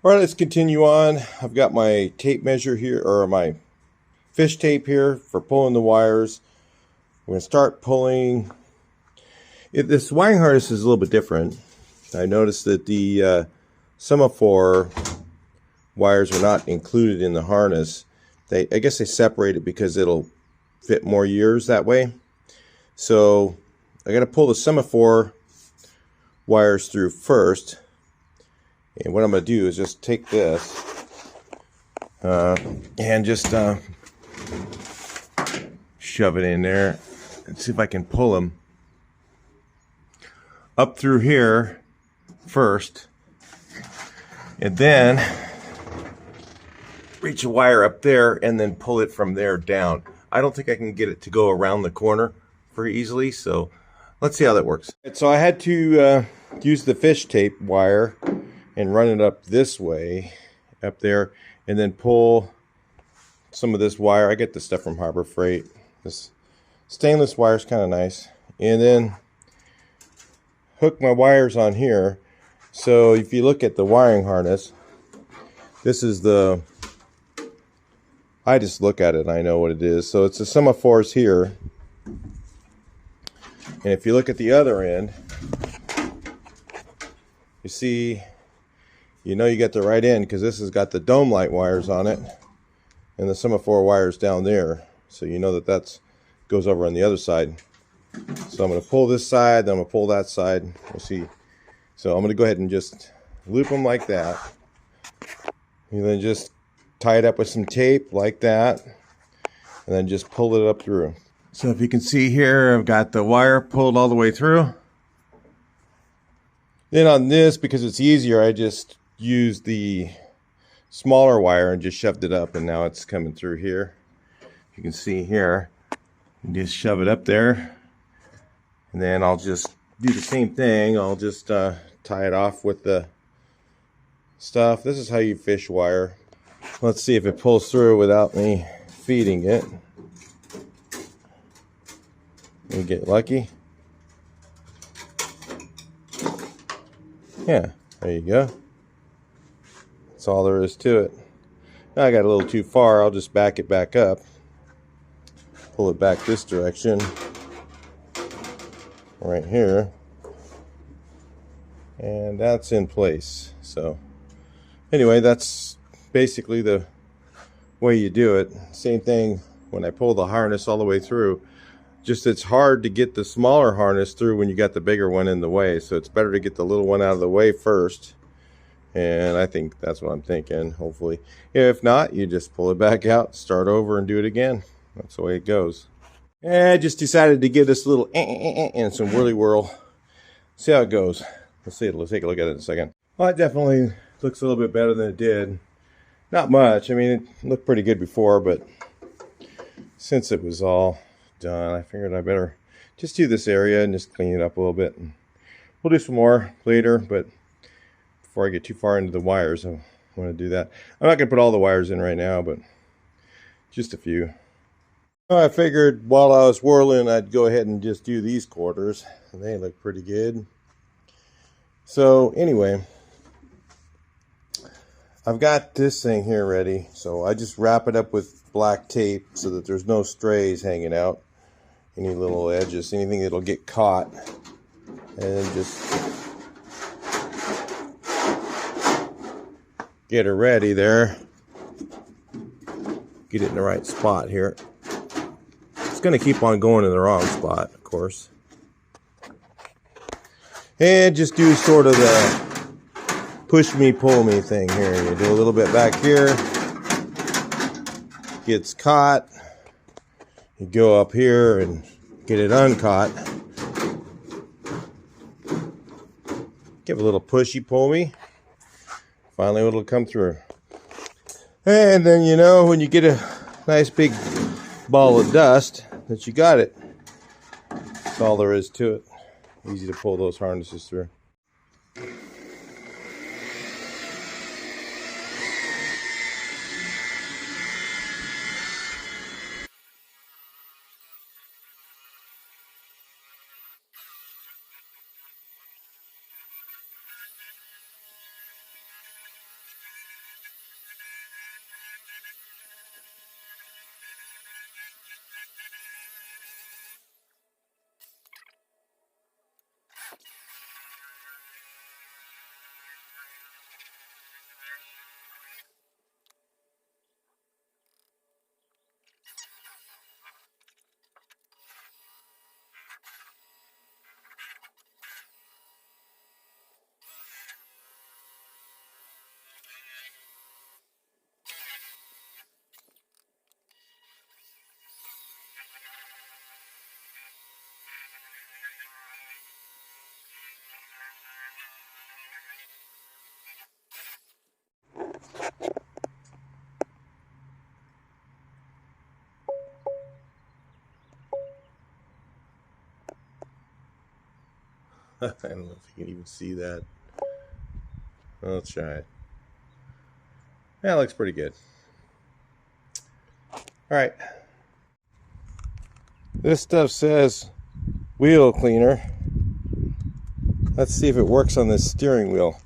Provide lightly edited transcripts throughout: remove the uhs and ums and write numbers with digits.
All right, let's continue on. I've got my tape measure here, or my fish tape here for pulling the wires. We're going to start pulling. This wiring harness is a little bit different. I noticed that the semaphore wires are not included in the harness. I guess they separate it because it'll fit more years that way. So I got to pull the semaphore wires through first. And what I'm going to do is just take this and just shove it in there and see if I can pull them up through here first, and then reach a wire up there and then pull it from there down. I don't think I can get it to go around the corner very easily, so let's see how that works. So I had to use the fish tape wire and run it up this way, up there, and then pull some of this wire. I get this stuff from Harbor Freight. This stainless wire is kind of nice. And then hook my wires on here. So if you look at the wiring harness, this is the, I just look at it and I know what it is. So it's the semaphores here. And if you look at the other end, you see, you know you got the right end because this has got the dome light wires on it and the semaphore wires down there. So you know that that goes over on the other side. So I'm going to pull this side, then I'm going to pull that side. We'll see. So I'm going to go ahead and just loop them like that. And then just tie it up with some tape like that. And then just pull it up through. So if you can see here, I've got the wire pulled all the way through. Then on this, because it's easier, I just used the smaller wire and just shoved it up, and now it's coming through here. You can see here, you just shove it up there, and then I'll just do the same thing. I'll just tie it off with the stuff. This is how you fish wire. Let's see if it pulls through without me feeding it. We get lucky. Yeah, there you go. That's all there is to it. Now I got a little too far. I'll just back it back up. Pull it back this direction. Right here. And that's in place. So anyway, that's basically the way you do it. Same thing when I pull the harness all the way through. Just it's hard to get the smaller harness through when you got the bigger one in the way. So it's better to get the little one out of the way first. And I think that's what I'm thinking, hopefully. If not, you just pull it back out, start over, and do it again. That's the way it goes. And I just decided to give this a little and some whirly whirl. See how it goes. Let's see. Let's take a look at it in a second. Well, it definitely looks a little bit better than it did. Not much. I mean, it looked pretty good before, but since it was all done, I figured I better just do this area and just clean it up a little bit. And we'll do some more later, but before I get too far into the wires, I want to do that. I'm not going to put all the wires in right now, but just a few. I figured while I was whirling, I'd go ahead and just do these quarters. And they look pretty good. So anyway, I've got this thing here ready. So I just wrap it up with black tape so that there's no strays hanging out. Any little edges, anything that'll get caught. And then just get her ready there. Get it in the right spot here. It's going to keep on going in the wrong spot, of course. And just do sort of the push me, pull me thing here. You do a little bit back here. Gets caught. You go up here and get it uncaught. Give a little pushy, pull me. Finally, it'll come through. And then, you know, when you get a nice big ball of dust, that you got it. That's all there is to it. Easy to pull those harnesses through. I don't know if you can even see that. Let's try it. That looks pretty good. Alright. This stuff says wheel cleaner. Let's see if it works on this steering wheel.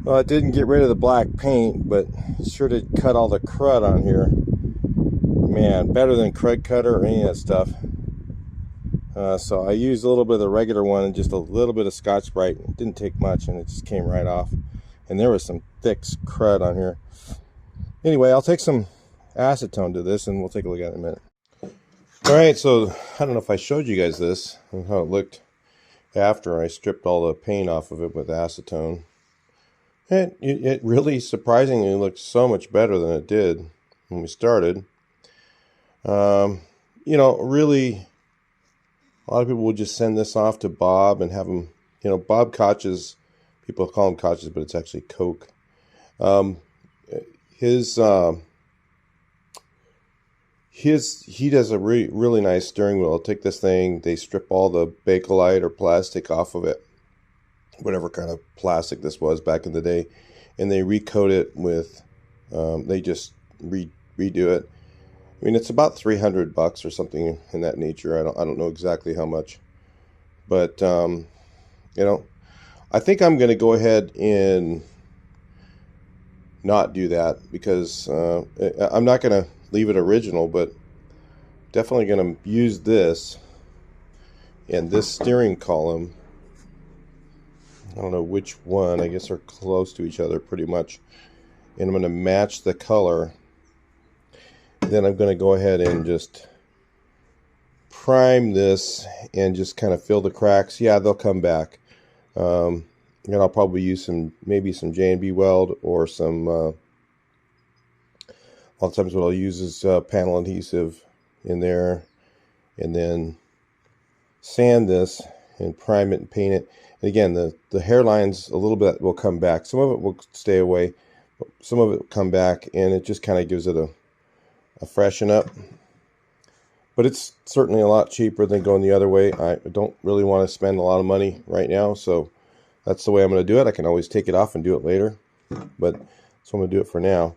Well, it didn't get rid of the black paint, but it sure did cut all the crud on here. Man, better than crud cutter or any of that stuff. So I used a little bit of the regular one and just a little bit of Scotch-Brite. It didn't take much, and it just came right off. And there was some thick crud on here. Anyway, I'll take some acetone to this, and we'll take a look at it in a minute. Alright, so I don't know if I showed you guys this and how it looked after I stripped all the paint off of it with acetone. It really surprisingly looked so much better than it did when we started. You know, really, a lot of people would just send this off to Bob and have him, you know, Bob Koch's, people call him Koch's, but it's actually Coke. He does a really nice steering wheel. I'll take this thing, they strip all the Bakelite or plastic off of it, whatever kind of plastic this was back in the day, and they recoat it with, they just redo it. I mean, it's about $300 or something in that nature. I don't know exactly how much, but you know, I think I'm going to go ahead and not do that because I'm not going to leave it original, but definitely going to use this and this steering column. I don't know which one. I guess they're close to each other pretty much. And I'm going to match the color. Then I'm going to go ahead and just prime this and just kind of fill the cracks. Yeah, they'll come back. And I'll probably use maybe some J&B weld or some, a lot of times what I'll use is panel adhesive in there. And then sand this and prime it and paint it. And again, the hairlines, a little bit will come back. Some of it will stay away. Some of it will come back, and it just kind of gives it a freshen up. But it's certainly a lot cheaper than going the other way. I don't really want to spend a lot of money right now, so that's the way I'm going to do it. I can always take it off and do it later, but so I'm going to do it for now,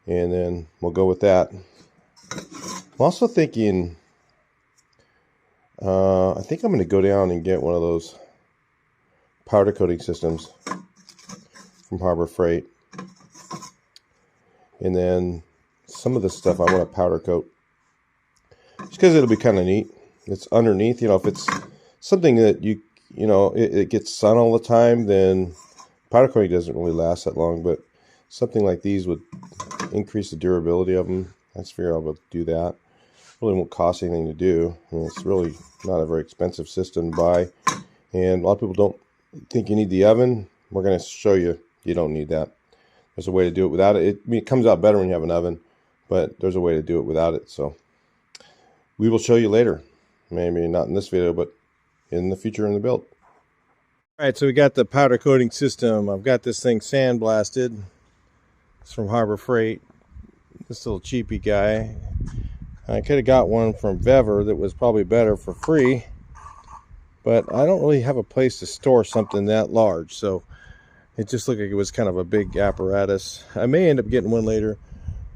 and then we'll go with that. I'm also thinking, I think I'm going to go down and get one of those powder coating systems from Harbor Freight, and then some of the stuff I want to powder coat just because it'll be kind of neat. It's underneath, you know, if it's something that you know it gets sun all the time, then powder coating doesn't really last that long, but something like these would increase the durability of them. I just figure I'll do that. Really won't cost anything to do. I mean, it's really not a very expensive system to buy, and a lot of people don't think you need the oven. We're going to show you don't need that. There's a way to do it without it. I mean, it comes out better when you have an oven, but there's a way to do it without it. So we will show you later. Maybe not in this video, but in the future in the build. All right, so we got the powder coating system. I've got this thing sandblasted. It's from Harbor Freight. This little cheapy guy. I could have got one from VW that was probably better for free, but I don't really have a place to store something that large, so it just looked like it was kind of a big apparatus. I may end up getting one later,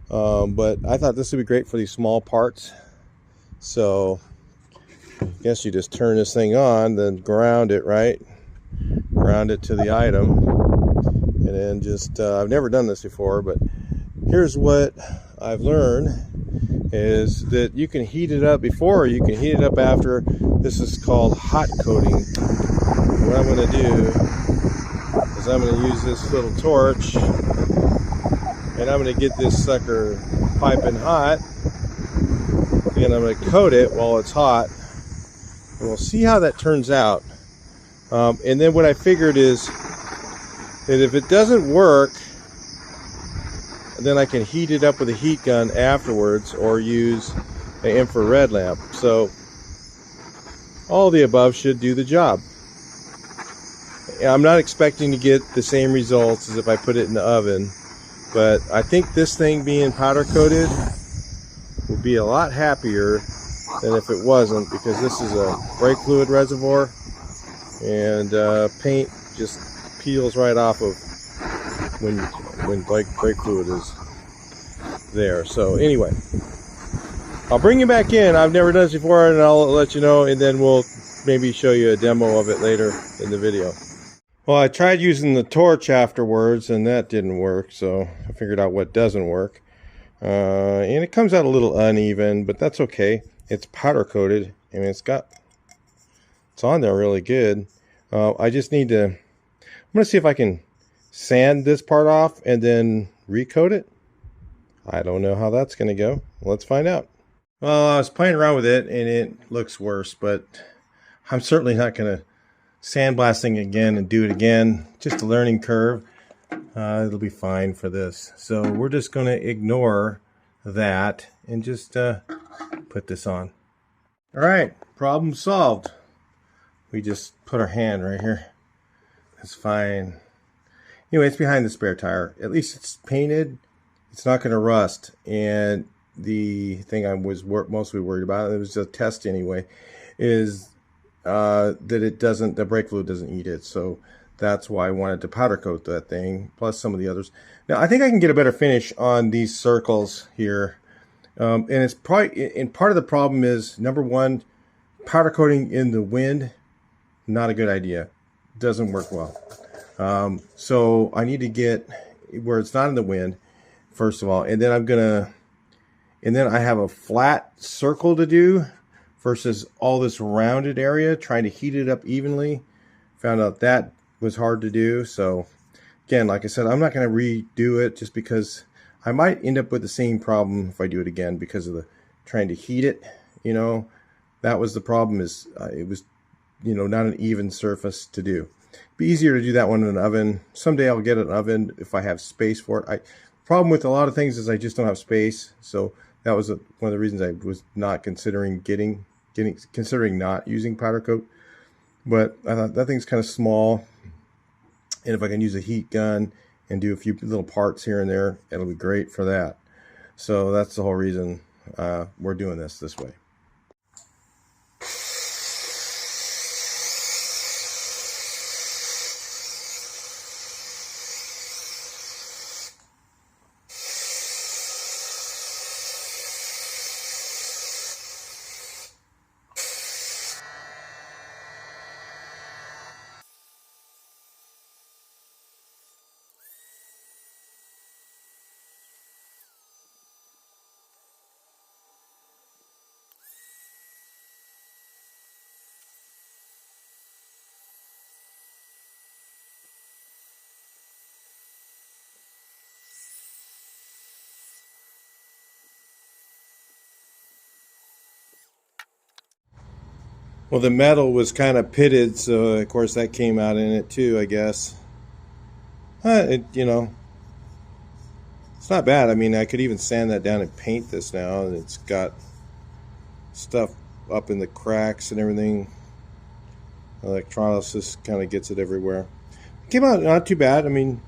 but I thought this would be great for these small parts. So I guess you just turn this thing on, then ground it, right? Ground it to the item, and then just, I've never done this before, but here's what I've learned is that you can heat it up before, or you can heat it up after. This is called hot coating. What I'm going to do is I'm going to use this little torch, and I'm going to get this sucker piping hot, and I'm going to coat it while it's hot, and we'll see how that turns out. And then what I figured is that if it doesn't work, then I can heat it up with a heat gun afterwards, or use an infrared lamp. So all the above should do the job. I'm not expecting to get the same results as if I put it in the oven, but I think this thing being powder coated will be a lot happier than if it wasn't, because this is a brake fluid reservoir, and paint just peels right off of when brake fluid is there. So anyway, I'll bring you back in. I've never done this before, and I'll let you know, and then we'll maybe show you a demo of it later in the video. Well, I tried using the torch afterwards, and that didn't work, so I figured out what doesn't work. And it comes out a little uneven, but that's okay. It's powder coated. I mean, it's on there really good. I just need to, I'm going to see if I can sand this part off and then recoat it. I don't know how that's going to go. Let's find out. Well, I was playing around with it, and it looks worse, but I'm certainly not going to sandblasting again and do it again. Just a learning curve. It'll be fine for this. So we're just going to ignore that and just put this on. All right, problem solved. We just put our hand right here. That's fine. Anyway, it's behind the spare tire. At least it's painted. It's not going to rust. And the thing I was mostly worried about, it was a test anyway, is that the brake fluid doesn't eat it. So that's why I wanted to powder coat that thing, plus some of the others. Now I think I can get a better finish on these circles here, and it's probably, and part of the problem is, number one, powder coating in the wind, not a good idea. Doesn't work well. So I need to get where it's not in the wind, first of all, and then I have a flat circle to do versus all this rounded area, trying to heat it up evenly. Found out that was hard to do. So again, like I said, I'm not going to redo it, just because I might end up with the same problem if I do it again, because of the trying to heat it. You know, that was the problem, is it was, you know, not an even surface to do. It'd be easier to do that one in an oven. Someday I'll get an oven if I have space for it. Problem with a lot of things is I just don't have space. So that was one of the reasons I was not considering considering not using powder coat. But I thought that thing's kind of small, and if I can use a heat gun and do a few little parts here and there, it'll be great for that. So that's the whole reason we're doing this way. Well, the metal was kind of pitted, so of course that came out in it too, I guess. You know, it's not bad. I mean, I could even sand that down and paint this now, and it's got stuff up in the cracks and everything. Electrolysis kind of gets it everywhere. It came out not too bad. I mean,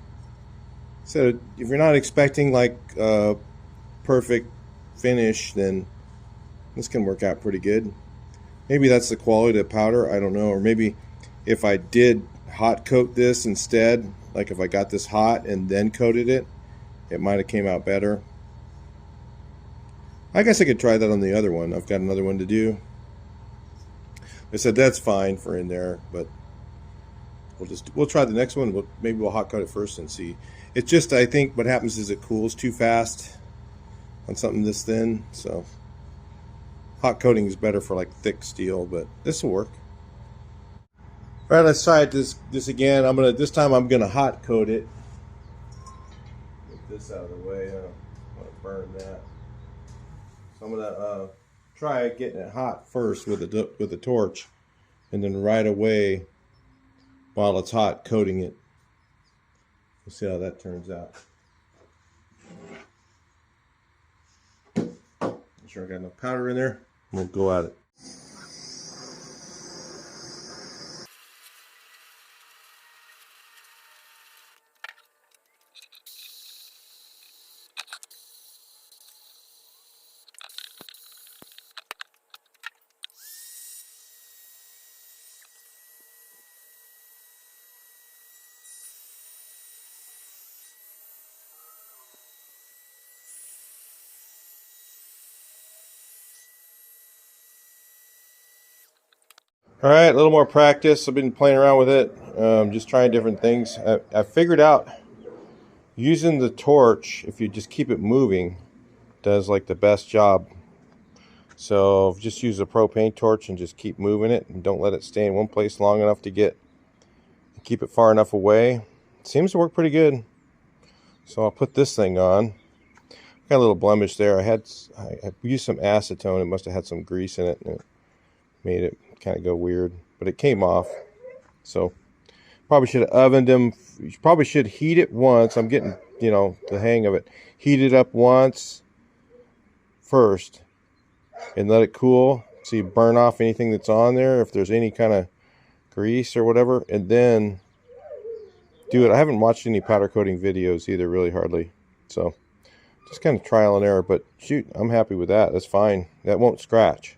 so if you're not expecting like a perfect finish, then this can work out pretty good. Maybe that's the quality of the powder, I don't know. Or maybe if I did hot coat this instead, like if I got this hot and then coated it, it might have came out better. I guess I could try that on the other one. I've got another one to do. I said that's fine for in there, but we'll try the next one. Maybe we'll hot coat it first and see. It's just, I think what happens is it cools too fast on something this thin, so hot coating is better for like thick steel, but this will work. All right, let's try it this again. This time I'm gonna hot coat it. Get this out of the way. I don't want to burn that. So I'm gonna try getting it hot first with the torch, and then right away, while it's hot, coating it. We'll see how that turns out. sure I got enough powder in there. We'll go at it. All right, a little more practice. I've been playing around with it, just trying different things. I figured out using the torch, if you just keep it moving, does like the best job. So just use a propane torch and just keep moving it, and don't let it stay in one place long enough to keep it far enough away. It seems to work pretty good. So I'll put this thing on. Got a little blemish there. I used some acetone. It must have had some grease in it, and it made it kind of go weird, but it came off. So probably should have ovened them. You probably should heat it once. I'm getting, the hang of it. Heat it up once first and let it cool so you burn off anything that's on there, if there's any kind of grease or whatever, and then do it. I haven't watched any powder coating videos either, really hardly. So just kind of trial and error, but shoot, I'm happy with that. That's fine. That won't scratch.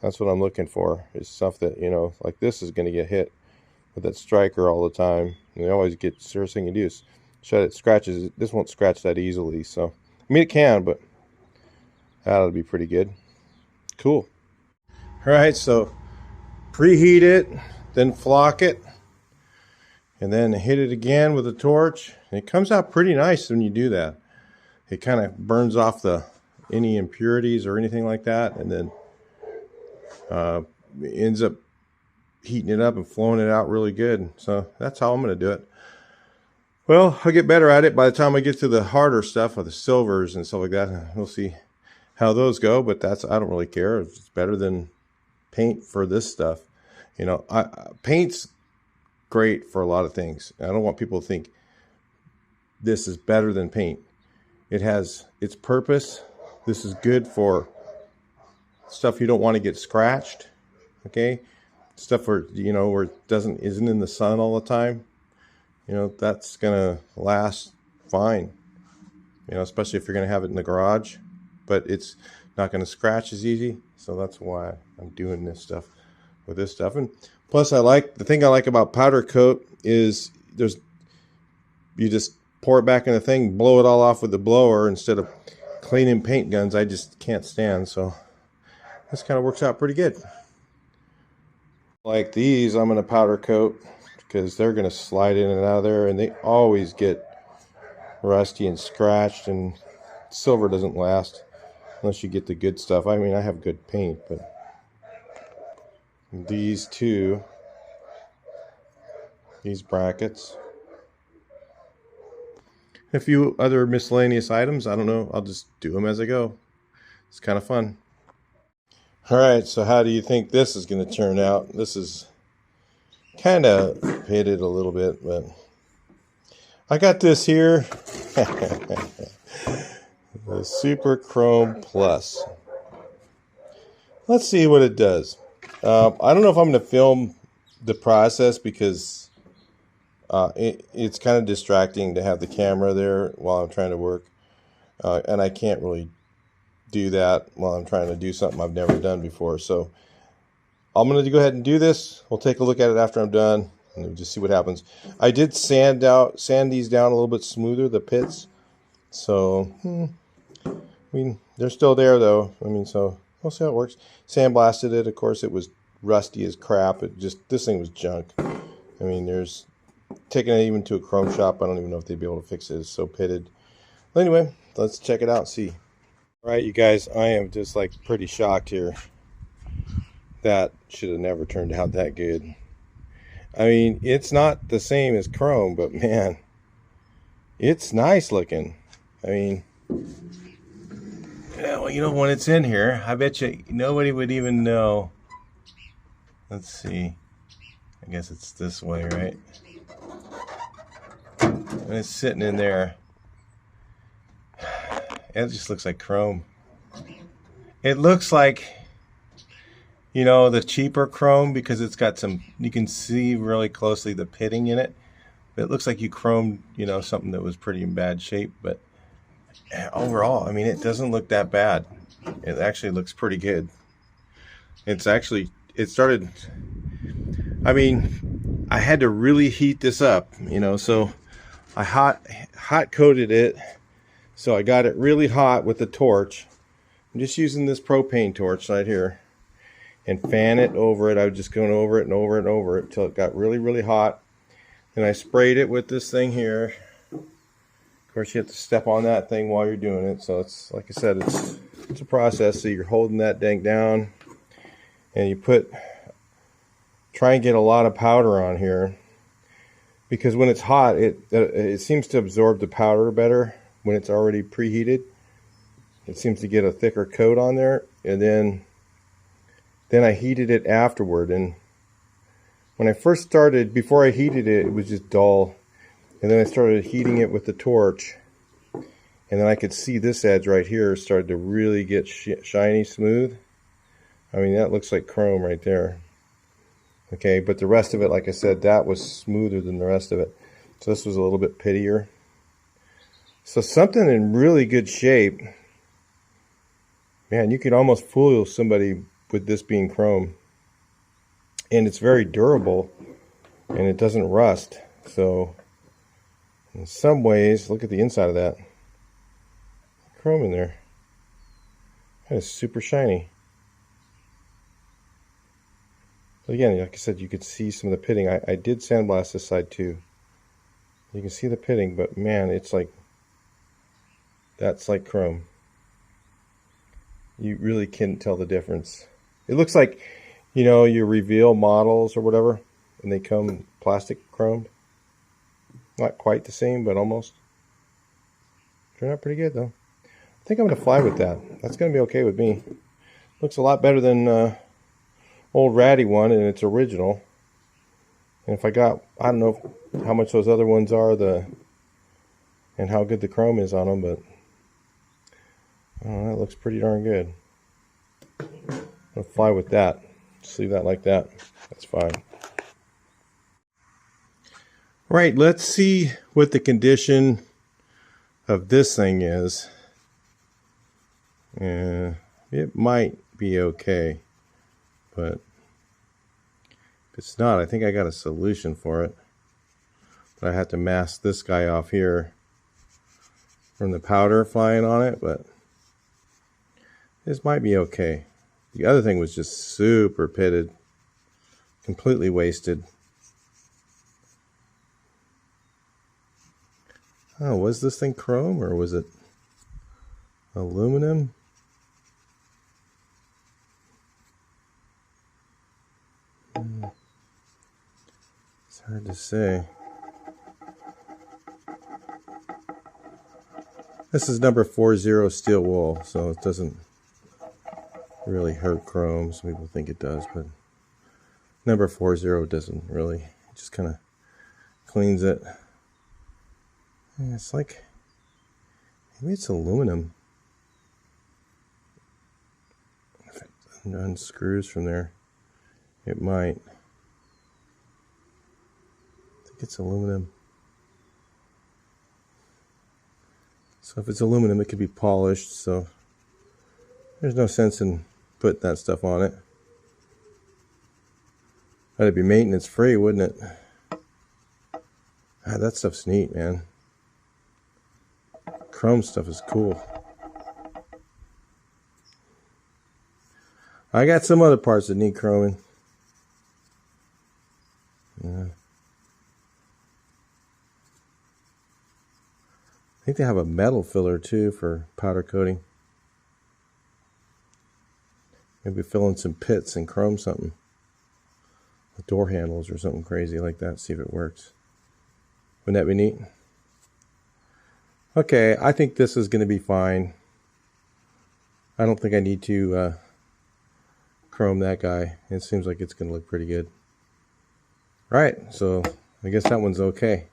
That's what I'm looking for, is stuff that, like this is going to get hit with that striker all the time. And they always get, first thing you do is shut it, scratches. This won't scratch that easily. So, I mean, it can, but that'll be pretty good. Cool. All right, so preheat it, then flock it, and then hit it again with a torch. And it comes out pretty nice when you do that. It kind of burns off any impurities or anything like that, and then ends up heating it up and flowing it out really good. So that's how I'm going to do it. Well, I'll get better at it by the time I get to the harder stuff, or the silvers and stuff like that. We'll see how those go, but I don't really care. It's better than paint for this stuff. Paint's great for a lot of things. I don't want people to think this is better than paint. It has its purpose. This is good for stuff you don't want to get scratched, okay? Stuff where where it isn't in the sun all the time. That's gonna last fine. Especially if you're gonna have it in the garage, but it's not gonna scratch as easy. So that's why I'm doing this stuff with this stuff. And plus, the thing I like about powder coat is you just pour it back in the thing, blow it all off with the blower instead of cleaning paint guns. I just can't stand. So this kind of works out pretty good. Like these, I'm going to powder coat because they're going to slide in and out of there, and they always get rusty and scratched, and silver doesn't last unless you get the good stuff. I mean, I have good paint, but these brackets, a few other miscellaneous items, I don't know, I'll just do them as I go. It's kind of fun. All right, so how do you think this is going to turn out? This is kind of pitted a little bit, but I got this here, the Super Chrome Plus. Let's see what it does. I don't know if I'm going to film the process because it's kind of distracting to have the camera there while I'm trying to work, and I can't really do that while I'm trying to do something I've never done before. So I'm going to go ahead and do this. We'll take a look at it after I'm done and we'll just see what happens. I did sand these down a little bit smoother, the pits. So I mean, they're still there though. I mean, so we'll see how it works. Sandblasted it. Of course, it was rusty as crap. This thing was junk. I mean, taking it even to a chrome shop, I don't even know if they'd be able to fix it. It's so pitted. Well, anyway, let's check it out and see. All right, you guys, I am just like pretty shocked here. That should have never turned out that good. I mean, it's not the same as chrome, but man, it's nice looking. I mean, yeah, well, when it's in here, I bet you nobody would even know. Let's see. I guess it's this way, right? When it's sitting in there, it just looks like chrome. It looks like, you know, the cheaper chrome, because it's got some, you can see really closely the pitting in it. It looks like you chromed, you know, something that was pretty in bad shape, but overall, I mean, it doesn't look that bad. It actually looks pretty good. It's actually, it started, I mean, I had to really heat this up, you know, so I hot coated it. So I got it really hot with the torch. I'm just using this propane torch right here and fan it over it. I was just going over it and over it and over it until it got really, really hot. And I sprayed it with this thing here. Of course, you have to step on that thing while you're doing it. So it's, like I said, it's a process. So you're holding that dang down and you try and get a lot of powder on here, because when it's hot, it seems to absorb the powder better when it's already preheated. It seems to get a thicker coat on there, and then I heated it afterward. And when I first started, before I heated it, it was just dull, and then I started heating it with the torch, and then I could see this edge right here started to really get shiny smooth. I mean, that looks like chrome right there. Okay, but the rest of it, like I said, that was smoother than the rest of it. So this was a little bit pittier. So something in really good shape. Man, you could almost fool somebody with this being chrome. And it's very durable, and it doesn't rust. So in some ways, look at the inside of that. Chrome in there. That is super shiny. But again, like I said, you could see some of the pitting. I did sandblast this side too. You can see the pitting, but man, it's like, that's like chrome. You really can't tell the difference. It looks like, you know, you reveal models or whatever, and they come plastic chromed. Not quite the same, but almost. Turned out pretty good though. I think I'm going to fly with that. That's going to be okay with me. Looks a lot better than old ratty one, and it's original. And if I got, I don't know how much those other ones are, and how good the chrome is on them, but that looks pretty darn good. I'll fly with that. Just leave that like that. That's fine. Right, let's see what the condition of this thing is. It might be okay, but if it's not, I think I got a solution for it. But I have to mask this guy off here from the powder flying on it, but this might be okay. The other thing was just super pitted, completely wasted. Oh, was this thing chrome or was it aluminum? It's hard to say. This is number 40 steel wool, so it doesn't really hurt chrome. Some people think it does, but number 40 doesn't really. It just kind of cleans it. And it's like, maybe it's aluminum. If it unscrews from there, it might. I think it's aluminum. So if it's aluminum, it could be polished, so there's no sense in putting that stuff on it. That'd be maintenance free, wouldn't it? Ah, that stuff's neat, man. Chrome stuff is cool. I got some other parts that need chroming. Yeah. I think they have a metal filler too for powder coating. Maybe fill in some pits and chrome something. With door handles or something crazy like that. See if it works. Wouldn't that be neat? Okay, I think this is going to be fine. I don't think I need to chrome that guy. It seems like it's going to look pretty good. Right, so I guess that one's okay.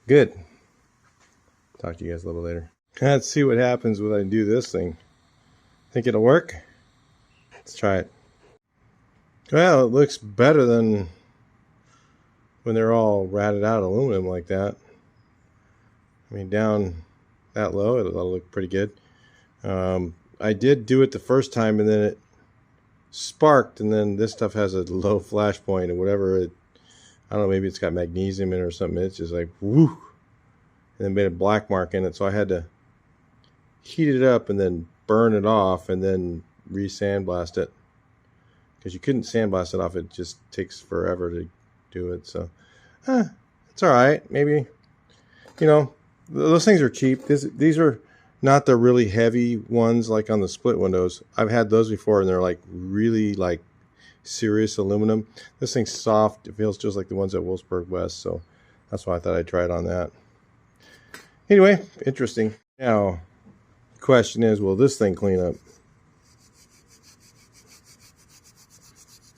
Good. Talk to you guys a little later. Let's see what happens when I do this thing. Think it'll work? Let's try it. Well, it looks better than when they're all ratted out aluminum like that. I mean, down that low, it'll look pretty good. I did do it the first time, and then it sparked, and then this stuff has a low flash point, or whatever. I don't know, maybe it's got magnesium in it or something. It's just like, whoo, and then made a black mark in it. So I had to heat it up and then burn it off and then re-sandblast it, because you couldn't sandblast it off. It just takes forever to do it. So it's all right. Maybe, those things are cheap. These are not the really heavy ones like on the split windows. I've had those before, and they're like really like serious aluminum. This thing's soft. It feels just like the ones at Wolfsburg West. So that's why I thought I'd try it on that. Anyway, interesting. Now, the question is, will this thing clean up?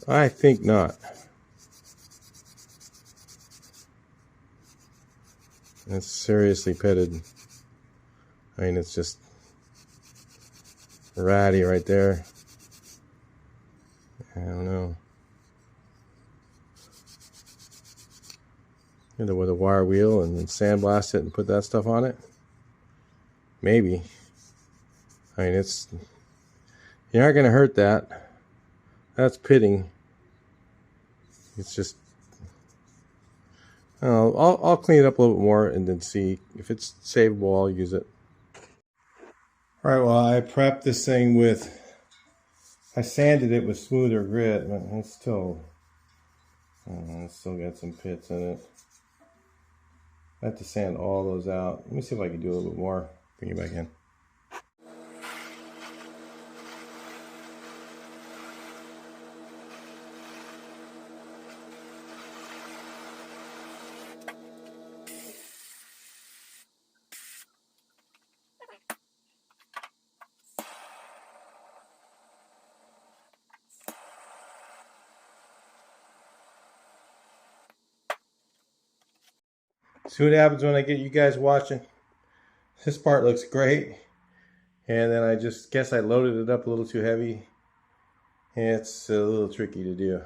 I think not. It's seriously pitted. I mean, it's just ratty right there. I don't know. Either with a wire wheel and then sandblast it and put that stuff on it. Maybe. I mean, you're not going to hurt that. That's pitting. It's just, I'll clean it up a little bit more and then see if it's savable. I'll use it. All right, well, I prepped this thing I sanded it with smoother grit, but it's still got some pits in it. I have to sand all those out. Let me see if I can do a little bit more. Bring it back in. See what happens when I get you guys watching. This part looks great. And then I just guess I loaded it up a little too heavy. It's a little tricky to do.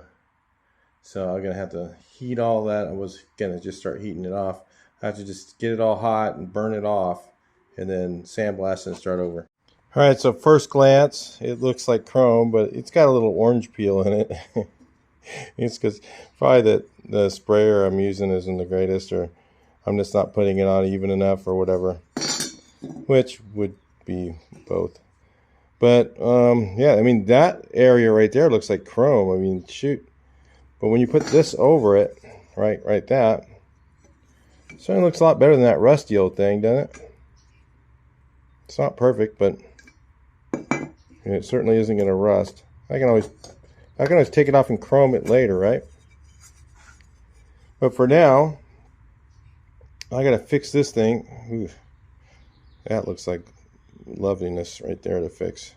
So I'm going to have to heat all that. I was going to just start heating it off. I have to just get it all hot and burn it off. And then sandblast and start over. Alright, so first glance, it looks like chrome, but it's got a little orange peel in it. It's because probably the sprayer I'm using isn't the greatest, or I'm just not putting it on even enough or whatever, which would be both. But yeah, I mean, that area right there looks like chrome. I mean, shoot. But when you put this over it, right that, it certainly looks a lot better than that rusty old thing, doesn't it? It's not perfect, but it certainly isn't going to rust. I can always take it off and chrome it later, right? But for now, I gotta fix this thing. Ooh, that looks like loveliness right there to fix.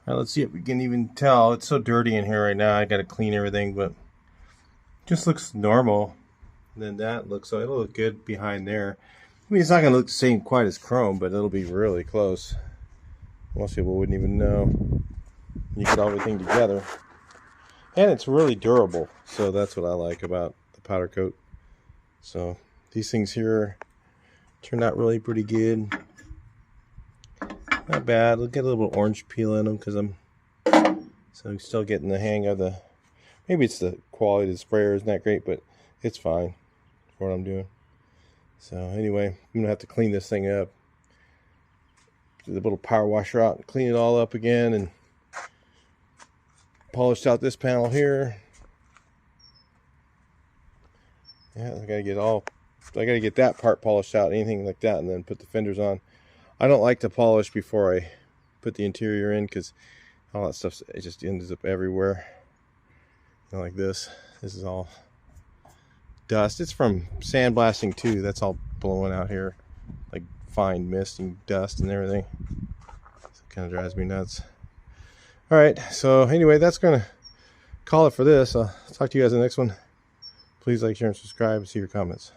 Alright, let's see if we can even tell. It's so dirty in here right now. I gotta clean everything, but it just looks normal. And then that looks, so it'll look good behind there. I mean, it's not gonna look the same quite as chrome, but it'll be really close. Most people wouldn't even know. You get everything together. And it's really durable, so that's what I like about the powder coat. So these things here turned out really pretty good. Not bad. We'll get a little orange peel in them because I'm still getting the hang of the. Maybe it's the quality of the sprayer isn't that great, but it's fine for what I'm doing. So anyway, I'm gonna have to clean this thing up. Do the little power washer out and clean it all up again, and polished out this panel here. Yeah, I gotta get that part polished out, anything like that, and then put the fenders on. I don't like to polish before I put the interior in because all that stuff, it just ends up everywhere. You know, like this. This is all dust. It's from sandblasting too. That's all blowing out here, like fine mist and dust and everything. So it kind of drives me nuts. All right. So anyway, that's gonna call it for this. I'll talk to you guys in the next one. Please like, share, and subscribe. See your comments.